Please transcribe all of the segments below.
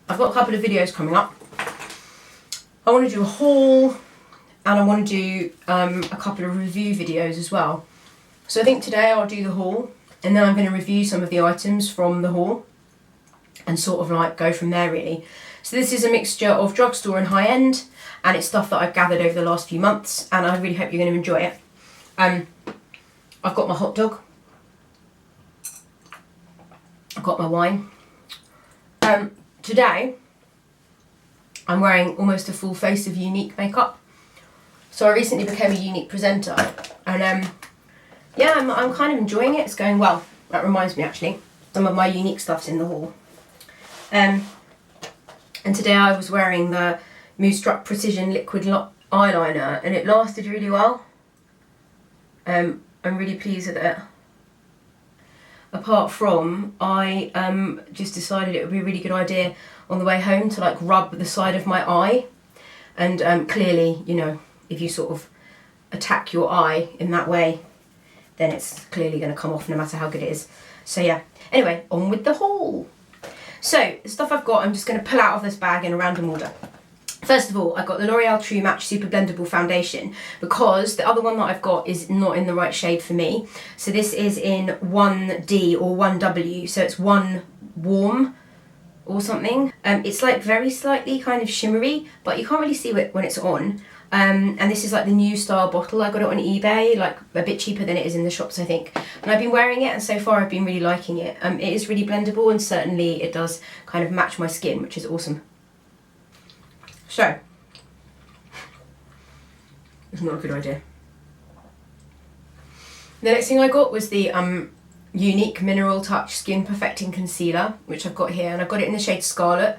I've got a couple of videos coming up. I want to do a haul and I want to do a couple of review videos as well. So I think today I'll do the haul and then I'm going to review some of the items from the haul and sort of like go from there really. So this is a mixture of drugstore and high-end, and it's stuff that I've gathered over the last few months, and I really hope you're going to enjoy it. I've got my hot dog. I've got my wine. Today, I'm wearing almost a full face of Unique makeup. So I recently became a Unique presenter, and yeah, I'm kind of enjoying it. It's going well. That reminds me actually, some of my Unique stuff's in the haul. And today I was wearing the MUA Precision Liquid Eyeliner, and it lasted really well. I'm really pleased with it. Apart from, I just decided it would be a really good idea on the way home to like rub the side of my eye. And clearly, you know, if you sort of attack your eye in that way, then it's clearly going to come off no matter how good it is. So yeah, anyway, on with the haul. So, the stuff I've got, I'm just going to pull out of this bag in a random order. First of all, I've got the L'Oreal True Match Super Blendable Foundation because the other one that I've got is not in the right shade for me. So this is in 1D or 1W, so it's one warm or something. It's like very slightly kind of shimmery, but you can't really see it when it's on. And this is like the new style bottle. I got it on eBay, like a bit cheaper than it is in the shops, I think. And I've been wearing it, and so far I've been really liking it. It is really blendable, and certainly it does kind of match my skin, which is awesome. So, it's not a good idea. The next thing I got was the Unique Mineral Touch Skin Perfecting Concealer, which I've got here, and I've got it in the shade Scarlet,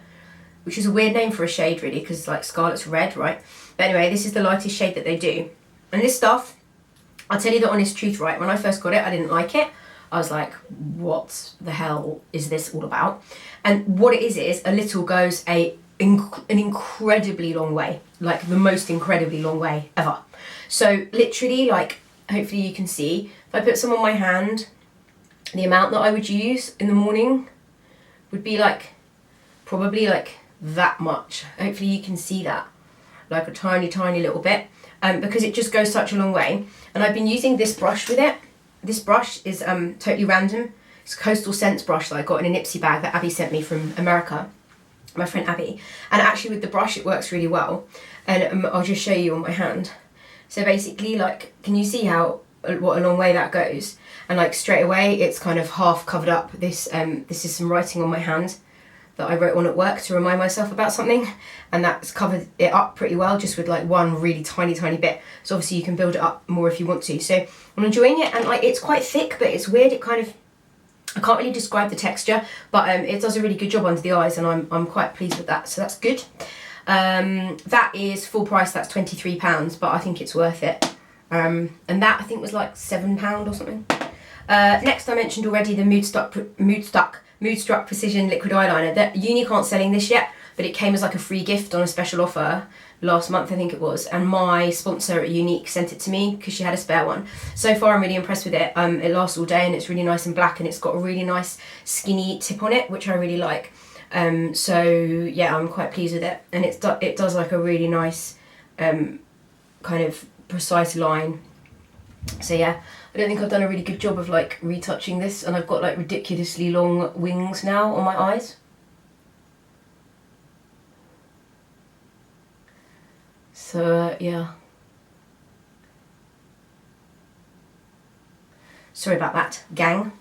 which is a weird name for a shade really, because like Scarlet's red, right? But anyway, this is the lightest shade that they do. And this stuff, I'll tell you the honest truth, right? When I first got it, I didn't like it. I was like, what the hell is this all about? And what it is a little goes an incredibly long way. Like the most incredibly long way ever. So literally, like, hopefully you can see, if I put some on my hand, the amount that I would use in the morning would be like, probably like that much. Hopefully you can see that. Like a tiny, tiny little bit, because it just goes such a long way. And I've been using this brush with it. This brush is totally random. It's a Coastal Scents brush that I got in a Nipsey bag that Abby sent me from America, my friend Abby. And actually with the brush it works really well. And I'll just show you on my hand. So basically, like, can you see how what a long way that goes? And like straight away it's kind of half covered up. This is some writing on my hand that I wrote on at work to remind myself about something, and that's covered it up pretty well just with like one really tiny bit. So obviously you can build it up more if you want to. So I'm enjoying it, and like it's quite thick, but it's weird. It kind of, I can't really describe the texture, but it does a really good job under the eyes, and I'm quite pleased with that, so that's good. That is full price, that's £23, but I think it's worth it. And that I think was like £7 or something. Next I mentioned already the Moodstruck Precision Liquid Eyeliner. That Unique aren't selling this yet, but it came as like a free gift on a special offer last month, I think it was, and my sponsor at Unique sent it to me because she had a spare one. So far I'm really impressed with it. It lasts all day and it's really nice and black, and it's got a really nice skinny tip on it, which I really like. So yeah, I'm quite pleased with it, and it does like a really nice kind of precise line. So yeah, I don't think I've done a really good job of like retouching this, and I've got like ridiculously long wings now on my eyes. So yeah. Sorry about that, gang.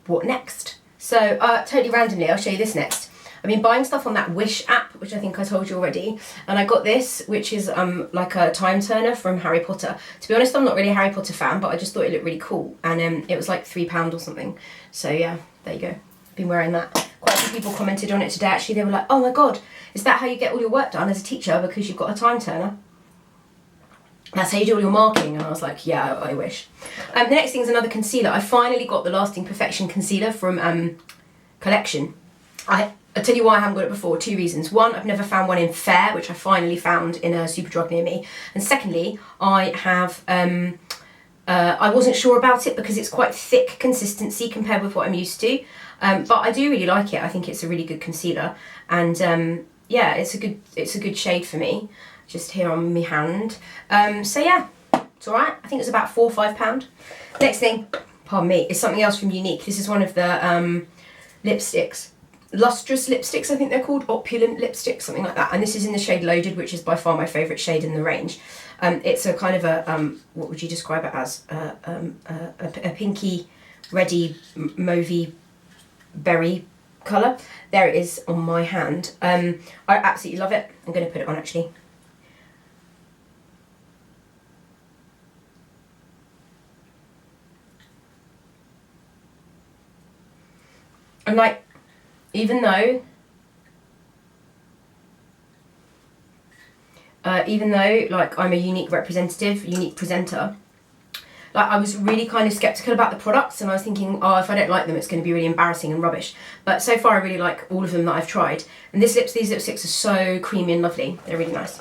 What next? So totally randomly, I'll show you this next. I've been buying stuff on that Wish app, which I think I told you already, and I got this, which is like a time turner from Harry Potter. To be honest, I'm not really a Harry Potter fan, but I just thought it looked really cool, and it was like £3 or something. So yeah, there you go. Been wearing that. Quite a few people commented on it today actually. They were like, oh my god, is that how you get all your work done as a teacher, because you've got a time turner? That's how you do all your marking. And I was like, yeah, I wish. The next thing is another concealer. I finally got the Lasting Perfection concealer from Collection. I'll tell you why I haven't got it before. Two reasons. One, I've never found one in Fair, which I finally found in a Superdrug near me. And secondly, I have I wasn't sure about it because it's quite thick consistency compared with what I'm used to. But I do really like it. I think it's a really good concealer, and yeah, it's a good shade for me. Just here on my hand. So yeah, it's alright. I think it's about £4 or £5. Next thing, pardon me, is something else from Unique. This is one of the lipsticks. Lustrous lipsticks, I think they're called. Opulent lipsticks, something like that. And this is in the shade Loaded, which is by far my favourite shade in the range. It's a kind of a, what would you describe it as? A pinky, reddy, mauvey berry colour. There it is on my hand. I absolutely love it. I'm going to put it on actually. And like, even though like I'm a Unique representative, Unique presenter, like I was really kind of skeptical about the products, and I was thinking, oh, if I don't like them, it's going to be really embarrassing and rubbish. But so far I really like all of them that I've tried. And these lipsticks are so creamy and lovely. They're really nice.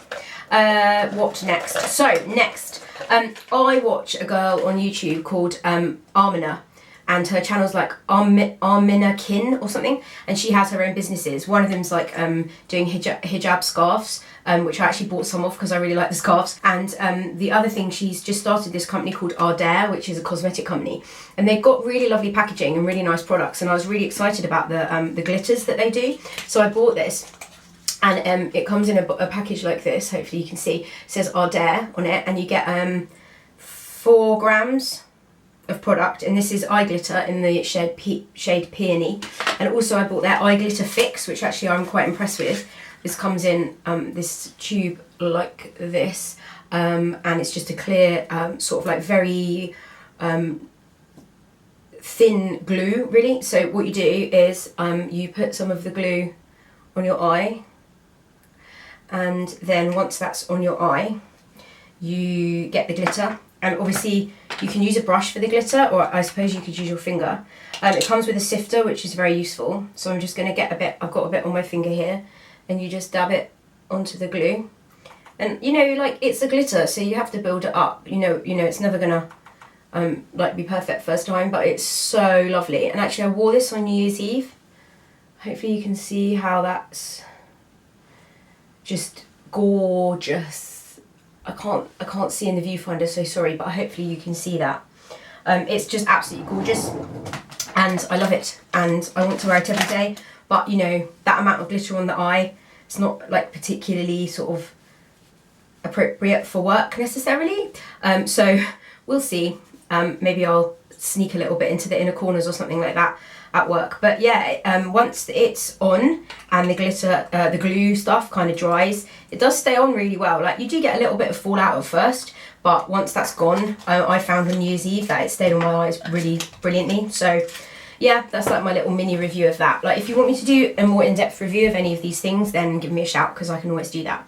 What next? So next, I watch a girl on YouTube called Armina. And her channel's like Armina Kin or something, and she has her own businesses. One of them's like doing hijab scarves, which I actually bought some of because I really like the scarves. And the other thing, she's just started this company called Ardare, which is a cosmetic company, and they've got really lovely packaging and really nice products. And I was really excited about the glitters that they do, so I bought this. And it comes in a package like this. Hopefully you can see. It says Ardare on it, and you get 4 grams of product, and this is eye glitter in the shade Peony. And also I bought their eye glitter fix, which actually I'm quite impressed with. This comes in this tube like this, and it's just a clear sort of like very thin glue really. So what you do is you put some of the glue on your eye, and then once that's on your eye you get the glitter. And obviously you can use a brush for the glitter, or I suppose you could use your finger. It comes with a sifter, which is very useful. So I'm just going to get a bit, I've got a bit on my finger here, and you just dab it onto the glue. And you know, like, it's a glitter, so you have to build it up. You know, it's never gonna like be perfect first time, but it's so lovely. And actually I wore this on New Year's Eve. Hopefully you can see how that's just gorgeous. I can't see in the viewfinder, so sorry, but hopefully you can see that. It's just absolutely gorgeous, and I love it, and I want to wear it every day. But you know, that amount of glitter on the eye, it's not like particularly sort of appropriate for work necessarily. So we'll see. Maybe I'll sneak a little bit into the inner corners or something like that at work. But yeah, once it's on and the glitter, the glue stuff kind of dries, it does stay on really well. Like, you do get a little bit of fallout at first, but once that's gone, I found on New Year's Eve that it stayed on my eyes really brilliantly. So yeah, that's like my little mini review of that. Like, if you want me to do a more in-depth review of any of these things, then give me a shout, because I can always do that.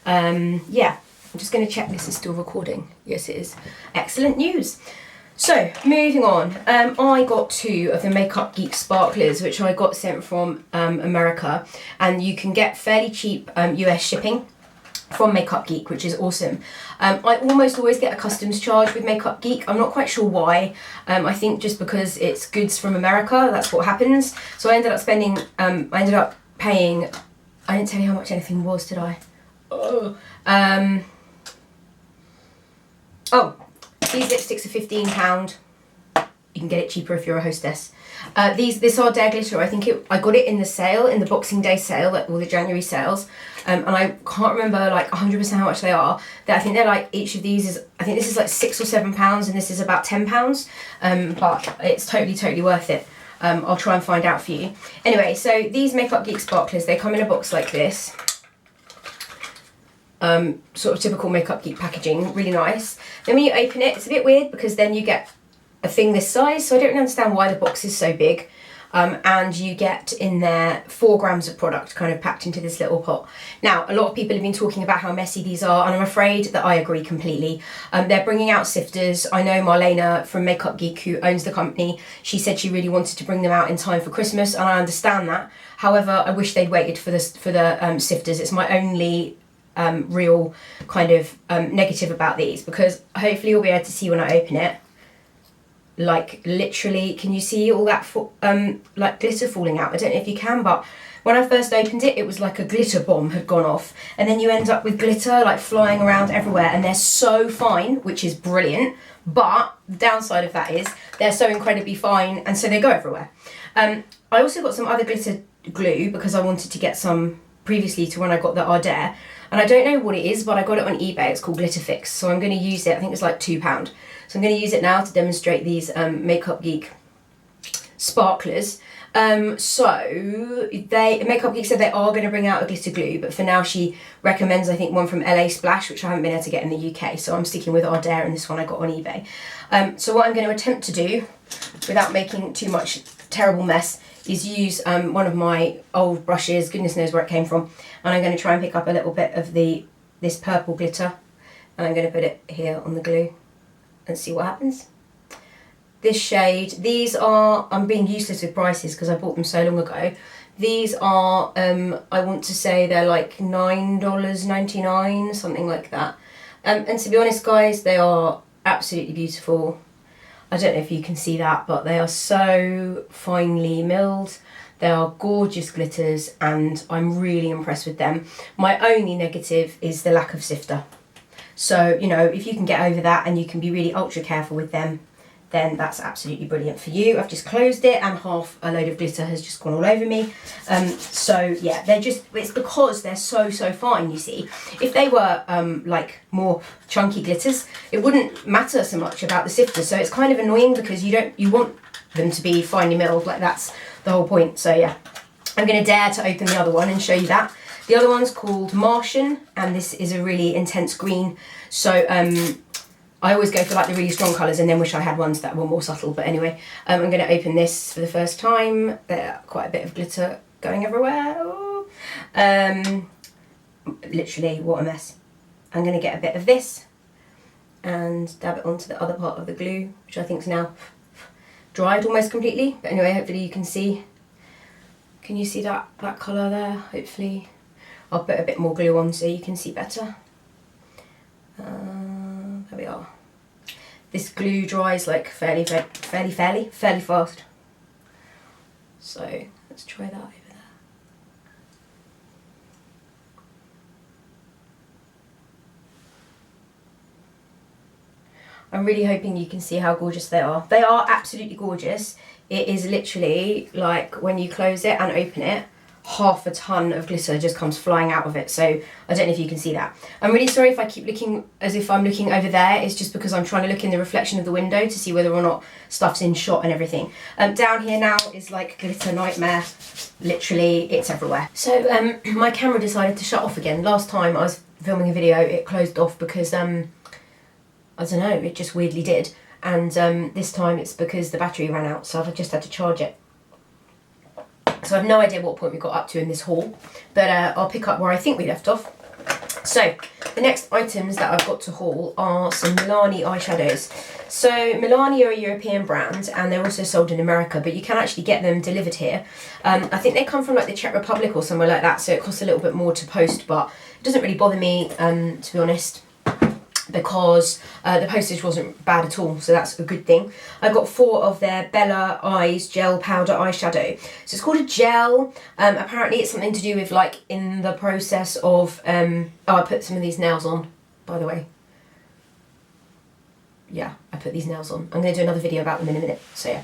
Yeah, I'm just going to check this is still recording. Yes, it is. Excellent news. So, moving on, I got 2 of the Makeup Geek sparklers, which I got sent from America, and you can get fairly cheap US shipping from Makeup Geek, which is awesome. I almost always get a customs charge with Makeup Geek. I'm not quite sure why. I think just because it's goods from America, that's what happens. So I ended up spending, I ended up paying, I didn't tell you how much anything was, did I? Oh, these lipsticks are £15. You can get it cheaper if you're a hostess. This Ardare glitter, I think I got it in the sale, in the Boxing Day sale, like all the January sales, and I can't remember like 100% how much they are. I think they're like, each of these is, I think this is like £6 or £7, and this is about £10. But it's totally worth it. I'll try and find out for you. Anyway, so these Makeup Geek sparklers, they come in a box like this. Sort of typical Makeup Geek packaging, really nice. Then when you open it, it's a bit weird because then you get a thing this size, so I don't really understand why the box is so big. And you get in there 4 grams of product kind of packed into this little pot. Now, a lot of people have been talking about how messy these are, and I'm afraid that I agree completely. They're bringing out sifters. I know Marlena from Makeup Geek, who owns the company, she said she really wanted to bring them out in time for Christmas, and I understand that. However, I wish they'd waited for the sifters. It's my only real kind of negative about these, because hopefully you'll be able to see when I open it. Like literally, can you see all that like glitter falling out? I don't know if you can, but when I first opened it, it was like a glitter bomb had gone off, and then you end up with glitter like flying around everywhere, and they're so fine, which is brilliant. But the downside of that is they're so incredibly fine, and so they go everywhere. I also got some other glitter glue because I wanted to get some previously to when I got the Ardere, and I don't know what it is, but I got it on eBay. It's called Glitter Fix, so I'm going to use it. I think it's like £2. So I'm going to use it now to demonstrate these Makeup Geek sparklers. So Makeup Geek said they are going to bring out a glitter glue, but for now she recommends, I think, one from LA Splash, which I haven't been able to get in the UK, so I'm sticking with Ardere, and this one I got on eBay. So what I'm going to attempt to do, without making too much terrible mess, is use one of my old brushes, goodness knows where it came from, and I'm going to try and pick up a little bit of this purple glitter, and I'm going to put it here on the glue and see what happens. This shade, these are, I'm being useless with prices because I bought them so long ago. These are, I want to say they're like $9.99, something like that. And to be honest guys, they are absolutely beautiful. I don't know if you can see that, but they are so finely milled. They are gorgeous glitters, and I'm really impressed with them. My only negative is the lack of sifter. So, you know, if you can get over that and you can be really ultra careful with them, then that's absolutely brilliant for you. I've just closed it and half a load of glitter has just gone all over me. So yeah, it's because they're so fine, you see. If they were like more chunky glitters, it wouldn't matter so much about the sifter. So it's kind of annoying because you want them to be finely milled, like that's the whole point. So yeah, I'm gonna dare to open the other one and show you that. The other one's called Martian, and this is a really intense green. So I always go for like the really strong colours and then wish I had ones that were more subtle. But anyway, I'm going to open this for the first time. There's quite a bit of glitter going everywhere. Literally, what a mess. I'm going to get a bit of this and dab it onto the other part of the glue, which I think is now dried almost completely. But anyway, hopefully you can see. Can you see that colour there? Hopefully. I'll put a bit more glue on so you can see better. There we are. This glue dries like fairly fast. So let's try that over there. I'm really hoping you can see how gorgeous they are. They are absolutely gorgeous. It is literally like when you close it and open it, half a ton of glitter just comes flying out of it. So I don't know if you can see that. I'm really sorry if I keep looking as if I'm looking over there. It's just because I'm trying to look in the reflection of the window to see whether or not stuff's in shot and everything. Down here now is like glitter nightmare. Literally, it's everywhere. So my camera decided to shut off again. Last time I was filming a video, it closed off because I don't know, it just weirdly did. And this time it's because the battery ran out, so I've just had to charge it. So I have no idea what point we got up to in this haul, but I'll pick up where I think we left off. So the next items that I've got to haul are some Milani eyeshadows. So Milani are a European brand, and they're also sold in America, but you can actually get them delivered here. I think they come from like the Czech Republic or somewhere like that, so it costs a little bit more to post, but it doesn't really bother me, to be honest, because the postage wasn't bad at all, so that's a good thing. I got 4 of their Bella Eyes Gel Powder Eyeshadow. So it's called a gel. Apparently it's something to do with like in the process of, oh, I put some of these nails on, by the way. Yeah, I put these nails on. I'm going to do another video about them in a minute, so yeah.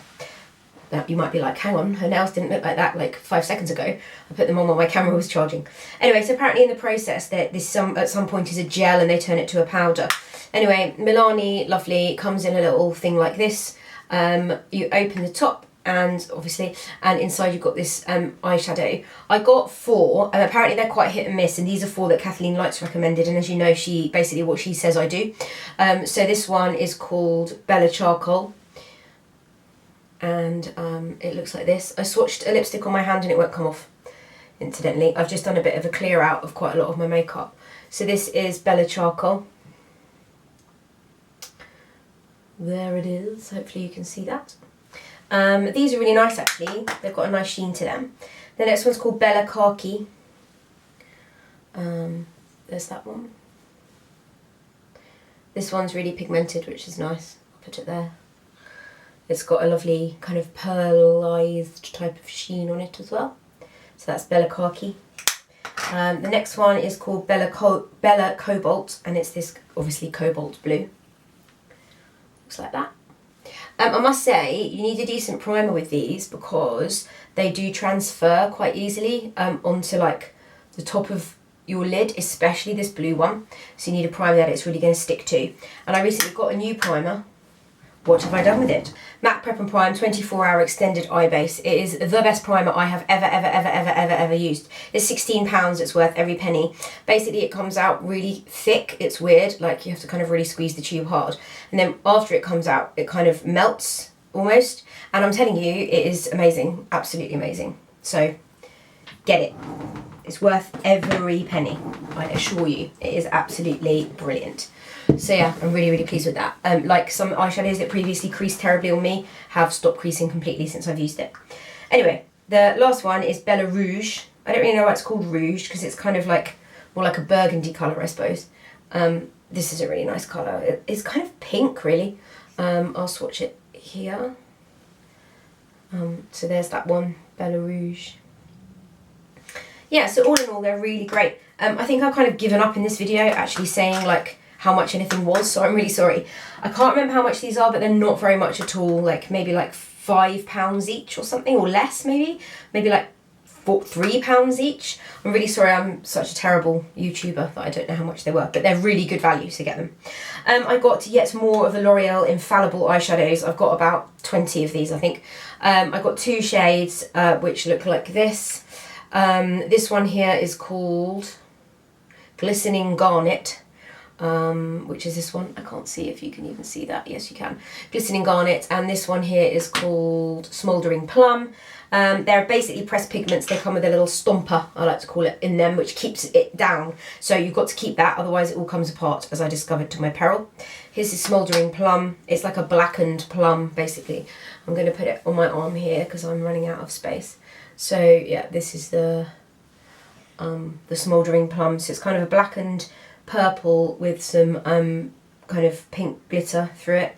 Now, you might be like, hang on, her nails didn't look like that like 5 seconds ago. I put them on while my camera was charging. Anyway, so apparently in the process that this at some point is a gel and they turn it to a powder. Anyway, Milani, lovely, comes in a little thing like this. You open the top and obviously, and inside you've got this eyeshadow. I got 4, and apparently they're quite hit and miss, and these are 4 that Kathleen Lights recommended, and as you know, she basically what she says I do. So this one is called Bella Charcoal. And it looks like this. I swatched a lipstick on my hand and it won't come off, incidentally. I've just done a bit of a clear out of quite a lot of my makeup. So this is Bella Charcoal. There it is, hopefully you can see that. These are really nice actually, they've got a nice sheen to them. The next one's called Bella Khaki. there's that one. This one's really pigmented, which is nice. I'll put it there. It's got a lovely kind of pearlized type of sheen on it as well. So that's Bella Khaki. The next one is called Bella Cobalt, and it's this obviously cobalt blue. Looks like that. I must say, you need a decent primer with these because they do transfer quite easily onto like the top of your lid, especially this blue one. So you need a primer that it's really going to stick to. And I recently got a new primer. What have I done with it? MAC Prep and Prime 24-hour extended eye base. It is the best primer I have ever used. It's £16, it's worth every penny. Basically it comes out really thick, it's weird, like you have to kind of really squeeze the tube hard. And then after it comes out, it kind of melts almost. And I'm telling you, it is amazing, absolutely amazing. So get it. It's worth every penny, I assure you. It is absolutely brilliant. So yeah, I'm really, really pleased with that. Like some eyeshadows that previously creased terribly on me have stopped creasing completely since I've used it. Anyway, the last one is Bella Rouge. I don't really know why it's called Rouge because it's kind of like more like a burgundy colour, I suppose. This is a really nice colour. It's kind of pink, really. I'll swatch it here. So there's that one, Bella Rouge. Yeah, so all in all, they're really great. I think I've kind of given up in this video actually saying like how much anything was, so I'm really sorry. I can't remember how much these are, but they're not very much at all, like maybe like £5 each or something, or less maybe like £3 each. I'm really sorry, I'm such a terrible YouTuber that I don't know how much they were, but they're really good value, so get them. I got yet more of the L'Oreal Infallible eyeshadows. I've got about 20 of these, I think. I got 2 shades which look like this. This one here is called Glistening Garnet. Which is this one. I can't see if you can even see that. Yes, you can. Glistening Garnet. And this one here is called Smouldering Plum. They're basically pressed pigments. They come with a little stomper, I like to call it, in them, which keeps it down. So you've got to keep that, otherwise it all comes apart, as I discovered to my peril. Here's the Smouldering Plum. It's like a blackened plum, basically. I'm going to put it on my arm here because I'm running out of space. So yeah, this is the Smouldering Plum. So it's kind of a blackened purple with some kind of pink glitter through it.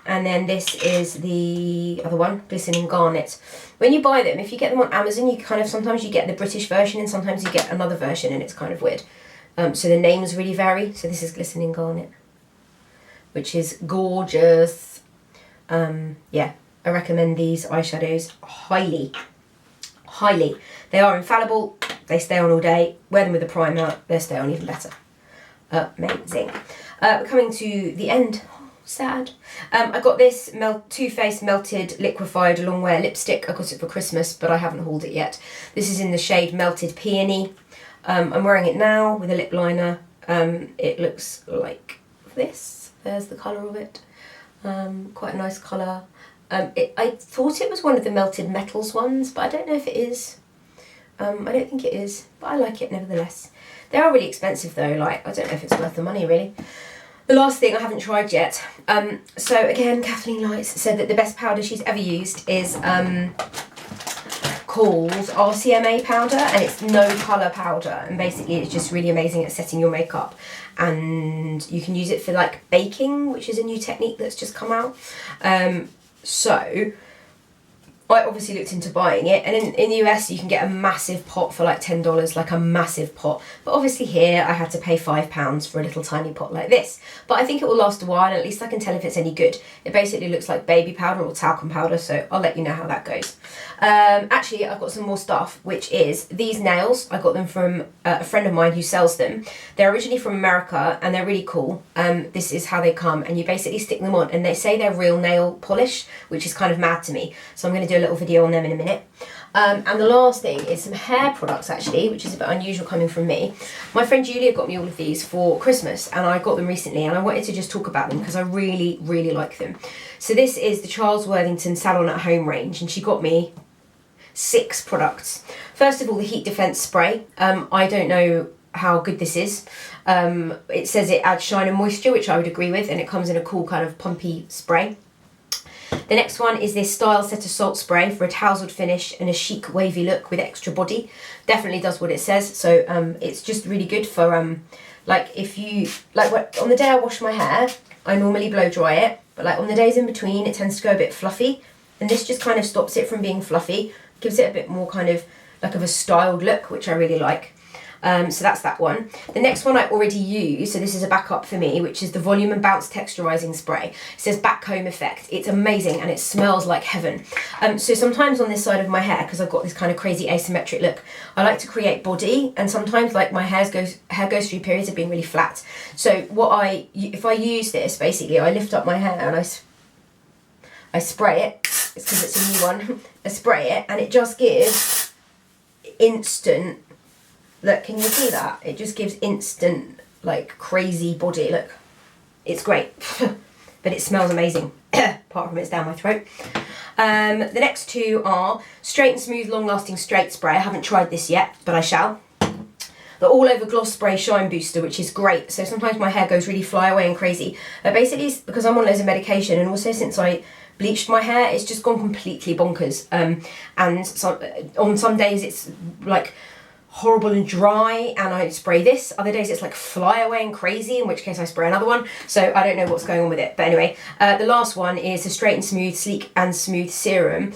And then this is the other one, Glistening Garnet. When you buy them, if you get them on Amazon, you kind of sometimes you get the British version and sometimes you get another version, and it's kind of weird. So the names really vary. So this is Glistening Garnet, which is gorgeous. Yeah, I recommend these eyeshadows highly. They are infallible, they stay on all day. Wear them with a primer, they stay on even better. Amazing. We're coming to the end. Oh, sad. I got this Too Faced Melted Liquefied Long Wear Lipstick. I got it for Christmas, but I haven't hauled it yet. This is in the shade Melted Peony. I'm wearing it now with a lip liner. It looks like this. There's the colour of it. Quite a nice colour. I thought it was one of the Melted Metals ones, but I don't know if it is. I don't think it is, but I like it nevertheless. They are really expensive though, like I don't know if it's worth the money really. The last thing I haven't tried yet. So again, Kathleen Lights said that the best powder she's ever used is called RCMA powder, and it's no colour powder, and basically it's just really amazing at setting your makeup, and you can use it for like baking, which is a new technique that's just come out. So I obviously looked into buying it, and in the US you can get a massive pot for like $10, like a massive pot, but obviously here I had to pay £5 for a little tiny pot like this, but I think it will last a while, and at least I can tell if it's any good. It basically looks like baby powder or talcum powder, so I'll let you know how that goes. Actually, I've got some more stuff, which is these nails. I got them from a friend of mine who sells them. They're originally from America and they're really cool. This is how they come, and you basically stick them on, and they say they're real nail polish, which is kind of mad to me, so I'm going to do a little video on them in a minute. And the last thing is some hair products actually, which is a bit unusual coming from me. My friend Julia got me all of these for Christmas, and I got them recently, and I wanted to just talk about them because I really, really like them. So this is the Charles Worthington Salon at Home range, and she got me 6 products. First of all, the Heat Defense Spray. I don't know how good this is. It says it adds shine and moisture, which I would agree with, and it comes in a cool kind of pumpy spray. The next one is this Style Setter Salt Spray for a tousled finish and a chic wavy look with extra body. Definitely does what it says, so it's just really good for like if you, like on the day I wash my hair, I normally blow dry it, but like on the days in between, it tends to go a bit fluffy. And this just kind of stops it from being fluffy, gives it a bit more kind of like of a styled look, which I really like. So that's that one. The next one I already use, so this is a backup for me, which is the Volume and Bounce Texturizing Spray. It says back comb effect. It's amazing and it smells like heaven. So sometimes on this side of my hair, because I've got this kind of crazy asymmetric look, I like to create body, and sometimes like my hair goes through periods of being really flat. So if I use this, basically I lift up my hair and I spray it. It's because it's a new one. I spray it and it just gives instant. Look, can you see that? It just gives instant, like, crazy body. Look, it's great. But it smells amazing. Apart from it's down my throat. The next two are Straight and Smooth Long Lasting Straight Spray. I haven't tried this yet, but I shall. The All Over Gloss Spray Shine Booster, which is great. So sometimes my hair goes really fly away and crazy. But basically, it's because I'm on loads of medication, and also since I bleached my hair, it's just gone completely bonkers. And so, on some days, it's like horrible and dry and I spray this. Other days it's like fly away and crazy, in which case I spray another one. So I don't know what's going on with it. But anyway, the last one is the Straight and Smooth Sleek and Smooth Serum,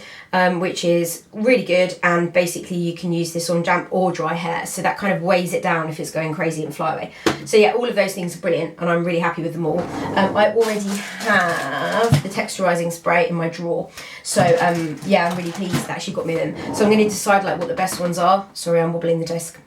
which is really good, and basically you can use this on damp or dry hair, so that kind of weighs it down if it's going crazy and fly away. So yeah, all of those things are brilliant and I'm really happy with them all. I already have the texturizing spray in my drawer, so yeah, I'm really pleased that actually got me them. So I'm going to decide like what the best ones are. Sorry, I'm wobbling the desk.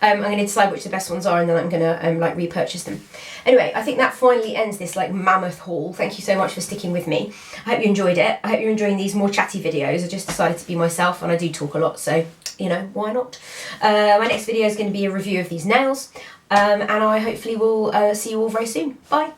I'm going to decide which the best ones are, and then I'm going to like repurchase them. Anyway, I think that finally ends this like mammoth haul. Thank you so much for sticking with me. I hope you enjoyed it. I hope you're enjoying these more chatty videos. I just decided to be myself, and I do talk a lot, so you know, why not? My next video is going to be a review of these nails, and I hopefully will see you all very soon. Bye.